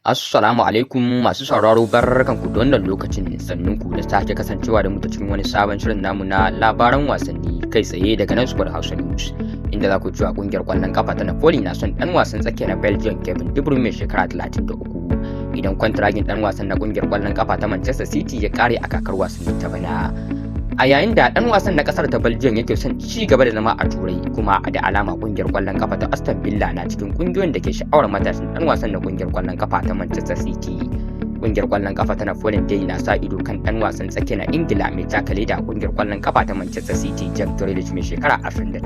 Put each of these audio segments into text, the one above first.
Assalamu alaikum masu sauraro barkanku da wannan lokacin sannunku da sake kasancewa da mu ta cikin wani sabon shirin namu na labaran wasanni kai tsaye daga nan Sport Hausa News inda za ku ji kungiyar kwallon kafa ta Napoli na son dan wasan tsakiya na Belgium Kevin De Bruyne mai shekara 33 idan kwantiragin dan wasan na kungiyar kwallon kafa ta Manchester City ya kare a kakar wasanni ta bana. A yayin da dan wasan na kasar ta Belgium yake son ci gaba da zama a Turai kuma da alama kungiyar kwallon kafa ta Aston Villa na cikin kungiyoyin da ke sha'awar matashin dan wasan na kungiyar kwallon kafa ta Manchester City. Kungiyar kwallon kafa ta Napoli dai na sa ido kan dan wasan tsakiya na Ingila mai takale da kungiyar kwallon kafa ta Manchester City Jack Grealish mai shekara 29.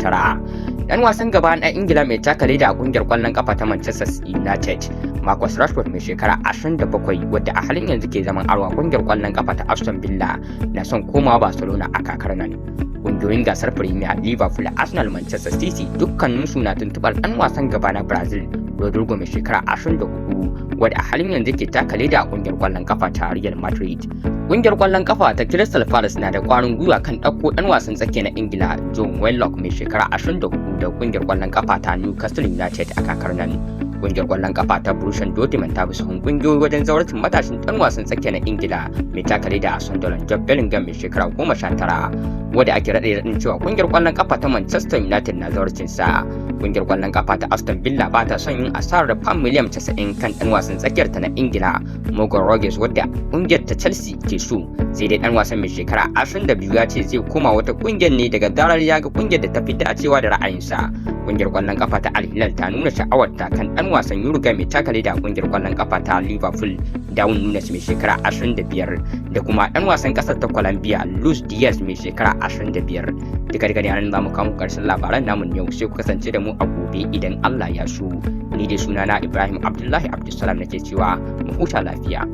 Dan wasan gaba na Ingila mai takale da kungiyar kwallon kafa ta Manchester United Marcus Rashford mai shekara 27 wadda a halin yanzu ke zaman arwa kungiyar kwallon kafa ta Aston Villa na son komawa Barcelona a kakar nan. Kungiyoyin gasar Premier Liverpool, Arsenal, Manchester City dukkaninsu na tuntubar dan wasan gaba na Brazil Rodrigo mai shekara 24 wadda a halin yanzu ke takale da kungiyar kwallon kafa ta Real Madrid. Kungiyar kwallon kafa ta Crystal Palace na da kwarin gwiwa kan ɗauko dan wasan tsakiya na Ingila John Wellock mai shekara 24 da kungiyar kwallon kafa ta Newcastle United a kakar nan. Kungiyar kwallon kafa ta Borussia Dortmund ta bi sahun kungiyoyi wajen zawarcin matashin dan wasan tsakiya na Ingila mai takale da Sunderland Jude Bellingham mai shekara 19 wadda ake raɗe cewa kungiyar kwallon kafa ta Manchester United na zawarcin sa. Kungiyar kwallon kafa ta Aston Villa ba ta son yin asarar fam miliyan 90 kan dan wasan tsakiyar ta na Ingila Morgan Rogers wadda kungiyar ta Chelsea ke so, sai dai dan wasan mai shekara 22 ya ce zai koma wata kungiyar ne daga zarar ya ga kungiyar da ta fi dacewa da ra'ayinsa. Kungiyar kwallon kafa ta Al Hilal ta nuna sha'awarta kan dan wasan Uruguay mai takale da kungiyar kwallon kafa ta Liverpool Darwin Núñez mai shekara 25 da kuma dan wasan kasar ta Colombia Luis Diaz mai shekara 25. Duka daga nan za mu kawo karshen labaran namu yau, sai ku kasance da mu a gobe idan Allah ya so. Ni dai sunana Ibrahim Abdullahi Abdulsalam nake cewa mu huta lafiya.